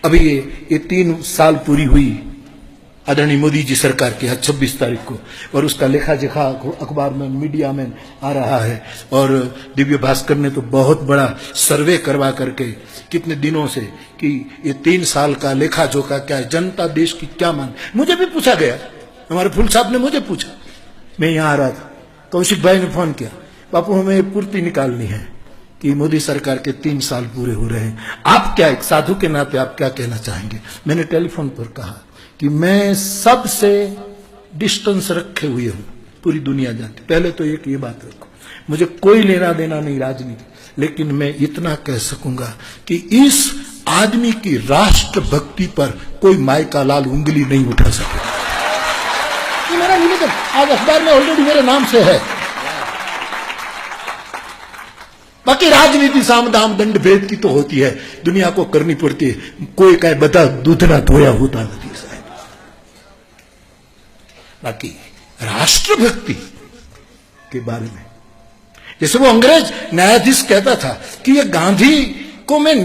अभी ये 3 साल पूरी हुई आदरणीय मोदी जी सरकार की 26 तारीख को, और उसका लेखा जोखा अखबार में मीडिया में आ रहा है। और दिव्य भास्कर ने तो बहुत बड़ा सर्वे करवा करके कितने दिनों से कि ये 3 साल का लेखा जोखा क्या है, जनता देश की क्या मान। मुझे भी पूछा गया, हमारे फूल साहब ने मुझे पूछा, मैं यहाँ आ रहा था, कौशिक भाई ने फोन किया, बापू हमें पूर्ति निकालनी है कि मोदी सरकार के 3 साल पूरे हो रहे हैं, आप क्या, एक साधु के नाते आप क्या कहना चाहेंगे। मैंने टेलीफोन पर कहा कि मैं सबसे डिस्टेंस रखे हुए हूं, पूरी दुनिया जानती। पहले तो एक ये बात रखो, मुझे कोई लेना देना नहीं राजनीति, लेकिन मैं इतना कह सकूंगा कि इस आदमी की राष्ट्र भक्ति पर कोई माई का लाल उंगली नहीं उठा सके। ये मेरा निवेदन आज अखबार में ऑलरेडी मेरे नाम से है। बाकी राजनीति साम दाम दंड भेद की तो होती है, दुनिया को करनी पड़ती है, कोई कहे बता दूध ना धोया होता नहीं साहब। बाकी राष्ट्रभक्ति के बारे में, जैसे वो अंग्रेज न्यायाधीश कहता था कि ये गांधी को मैं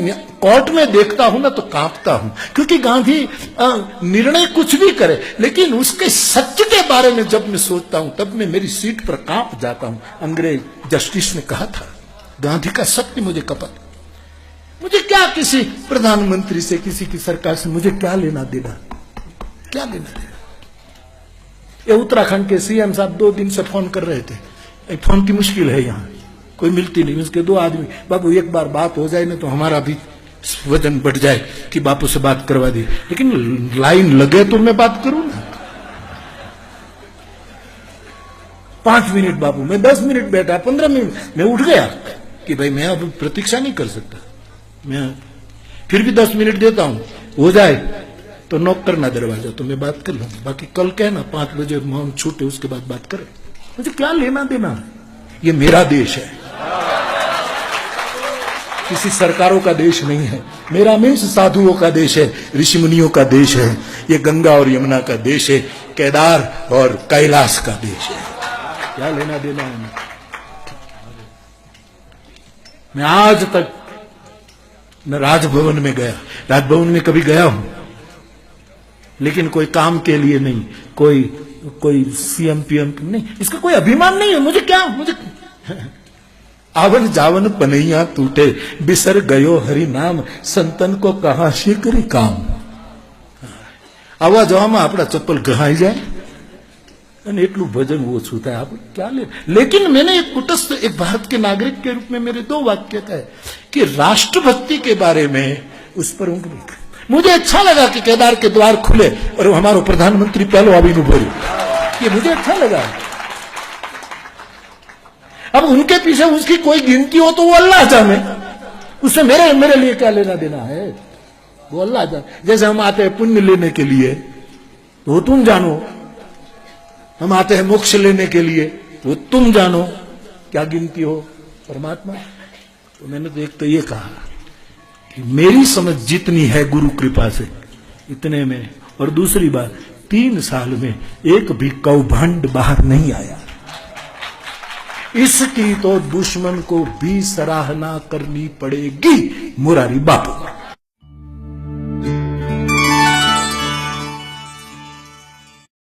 कोर्ट में देखता हूं ना तो कांपता हूं, क्योंकि गांधी निर्णय कुछ भी करे, लेकिन उसके सत्य के बारे में जब मैं सोचता हूं तब मैं मेरी सीट पर कांप जाता हूं। अंग्रेज जस्टिस ने कहा था, गांधी का सत्य मुझे कपट, मुझे क्या किसी प्रधानमंत्री से, किसी की सरकार से मुझे क्या लेना देना, क्या लेना देना। ये उत्तराखंड के सीएम साहब 2 दिन से फोन कर रहे थे, फोन की मुश्किल है, यहाँ कोई मिलती नहीं, उसके 2 आदमी, बाबू एक बार बात हो जाए ना तो हमारा भी वजन बढ़ जाए कि बापू से बात करवा दी, लेकिन लाइन लगे तो मैं बात करूं ना। 5 मिनट बाबू, मैं 10 मिनट बैठा, 15 मिनट, मैं उठ गया कि भाई मैं अब प्रतीक्षा नहीं कर सकता, मैं फिर भी 10 मिनट देता हूं, हो जाए तो नॉक करना दरवाजा, तो मैं बात कर लूंगा। बाकी कल कहना 5 बजे मौन छूटे उसके बाद बात करें, मुझे क्या लेना देना है। ये मेरा देश है, किसी सरकारों का देश नहीं है। मेरा मीन्स साधुओं का देश है, ऋषि मुनियों का देश है, ये गंगा और यमुना का देश है, केदार और कैलाश का देश है। क्या लेना देना है। मैं आज तक न राजभवन में गया, राजभवन में कभी गया हूं लेकिन कोई काम के लिए नहीं, कोई सीएम पीएम नहीं, इसका कोई अभिमान नहीं है। मुझे क्या, मुझे आवन जावन पनैया टूटे, बिसर गयो हरि नाम, संतन को कहा शीघ्र काम। आवा जवामा अपना चप्पल घहाई जाए અને એટલું ભજન ઓછું થાય, આપણે क्या ले। लेकिन मैंने एक कुटस्थ, एक भारत के नागरिक के रूप में मेरे 2 वाक्य कहे कि राष्ट्रभक्ति के बारे में उस पर उंगली। मुझे अच्छा लगा कि केदार के द्वार खुले और हमारा प्रधानमंत्री पहलो आवीनु भर्યું, ये मुझे अच्छा लगा। अब उनके पीछे उसकी कोई गिनती हो तो वो अल्लाह जाने, उससे मेरे लिए क्या लेना देना है, वो अल्लाह जाने। जैसे हम आते हैं पुण्य लेने के लिए तो तुम जानो, हम आते हैं मोक्ष लेने के लिए तो तुम जानो, क्या गिनती हो परमात्मा। तो मैंने तो एक तो ये कहा कि मेरी समझ जितनी है गुरु कृपा से इतने में, और दूसरी बात 3 साल में एक भी कौभांड बाहर नहीं आया, इसकी तो दुश्मन को भी सराहना करनी पड़ेगी। मुरारी बापू।